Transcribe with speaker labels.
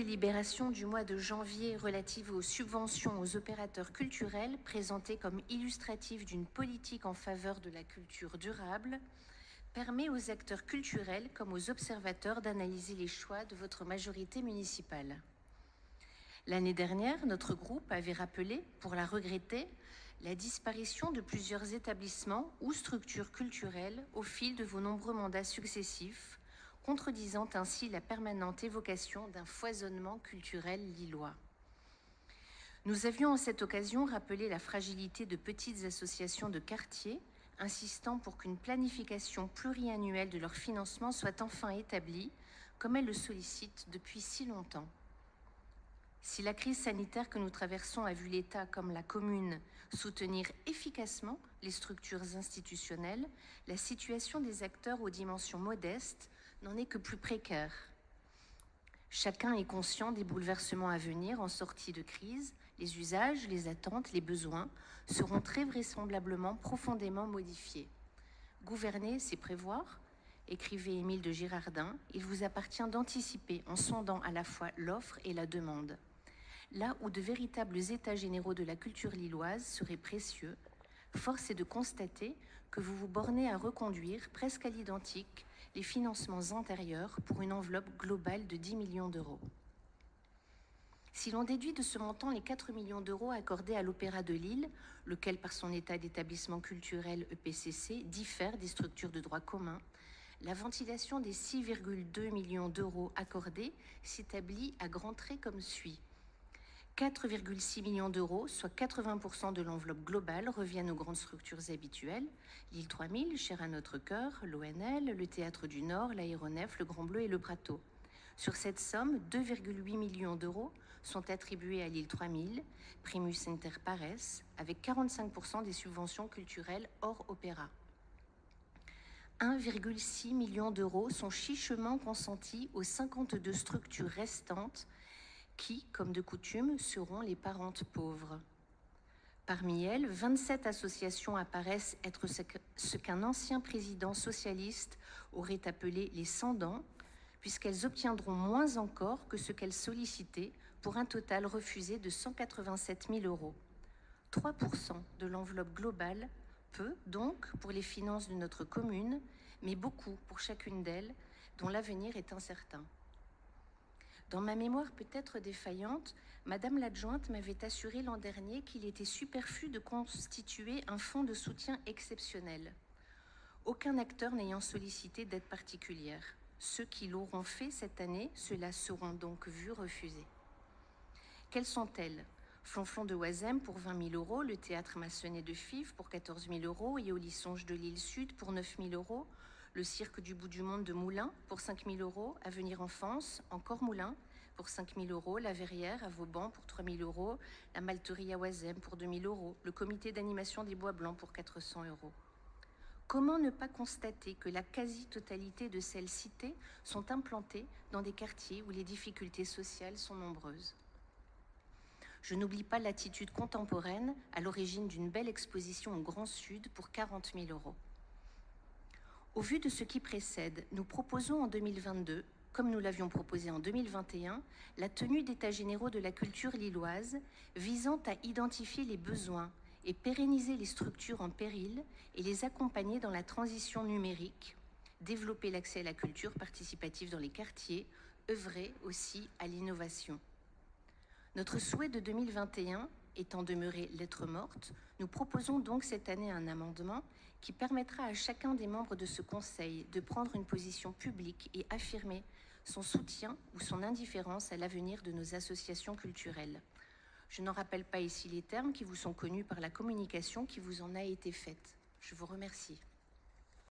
Speaker 1: délibération du mois de janvier relative aux subventions aux opérateurs culturels, présentée comme illustrative d'une politique en faveur de la culture durable, permet aux acteurs culturels comme aux observateurs d'analyser les choix de votre majorité municipale. L'année dernière, notre groupe avait rappelé, pour la regretter, la disparition de plusieurs établissements ou structures culturelles au fil de vos nombreux mandats successifs, contredisant ainsi la permanente évocation d'un foisonnement culturel lillois. Nous avions en cette occasion rappelé la fragilité de petites associations de quartier, insistant pour qu'une planification pluriannuelle de leur financement soit enfin établie, comme elle le sollicite depuis si longtemps. Si la crise sanitaire que nous traversons a vu l'État comme la commune soutenir efficacement les structures institutionnelles, la situation des acteurs aux dimensions modestes n'en est que plus précaire. Chacun est conscient des bouleversements à venir en sortie de crise. Les usages, les attentes, les besoins seront très vraisemblablement profondément modifiés. Gouverner, c'est prévoir, écrivait Émile de Girardin. Il vous appartient d'anticiper en sondant à la fois l'offre et la demande. Là où de véritables états généraux de la culture lilloise seraient précieux, force est de constater que vous vous bornez à reconduire presque à l'identique les financements antérieurs pour une enveloppe globale de 10 millions d'euros. Si l'on déduit de ce montant les 4 millions d'euros accordés à l'Opéra de Lille, lequel par son état d'établissement culturel EPCC diffère des structures de droit commun, la ventilation des 6,2 millions d'euros accordés s'établit à grands traits comme suit. 4,6 millions d'euros, soit 80% de l'enveloppe globale, reviennent aux grandes structures habituelles, l'île 3000, chère à notre cœur, l'ONL, le Théâtre du Nord, l'Aéronef, le Grand Bleu et le Prato. Sur cette somme, 2,8 millions d'euros sont attribués à l'île 3000, primus inter pares, avec 45% des subventions culturelles hors opéra. 1,6 million d'euros sont chichement consentis aux 52 structures restantes qui, comme de coutume, seront les parentes pauvres. Parmi elles, 27 associations apparaissent être ce qu'un ancien président socialiste aurait appelé les sans-dents, puisqu'elles obtiendront moins encore que ce qu'elles sollicitaient pour un total refusé de 187 000 euros. 3% de l'enveloppe globale, peu donc pour les finances de notre commune, mais beaucoup pour chacune d'elles, dont l'avenir est incertain. Dans ma mémoire peut-être défaillante, Madame l'adjointe m'avait assuré l'an dernier qu'il était superflu de constituer un fonds de soutien exceptionnel, aucun acteur n'ayant sollicité d'aide particulière. Ceux qui l'auront fait cette année, ceux-là seront donc vus refuser. Quelles sont-elles ? Flonflon de Oisem pour 20 000 euros, le théâtre Maçonnet de Fives pour 14 000 euros, Éolissonge de l'île Sud pour 9 000 euros, le cirque du bout du monde de Moulins pour 5 000 euros, Avenir Enfance, encore Moulins pour 5 000 euros, la Verrière à Vauban pour 3 000 euros, la Malterie à Oisem pour 2 000 euros, le comité d'animation des Bois Blancs pour 400 euros. Comment ne pas constater que la quasi-totalité de celles citées sont implantées dans des quartiers où les difficultés sociales sont nombreuses ? Je n'oublie pas l'attitude contemporaine à l'origine d'une belle exposition au Grand Sud pour 40 000 euros. Au vu de ce qui précède, nous proposons en 2022, comme nous l'avions proposé en 2021, la tenue d'états généraux de la culture lilloise visant à identifier les besoins et pérenniser les structures en péril et les accompagner dans la transition numérique, développer l'accès à la culture participative dans les quartiers, œuvrer aussi à l'innovation. Notre souhait de 2021 étant demeuré lettre morte, nous proposons donc cette année un amendement qui permettra à chacun des membres de ce Conseil de prendre une position publique et affirmer son soutien ou son indifférence à l'avenir de nos associations culturelles. Je n'en rappelle pas ici les termes qui vous sont connus par la communication qui vous en a été faite. Je vous remercie.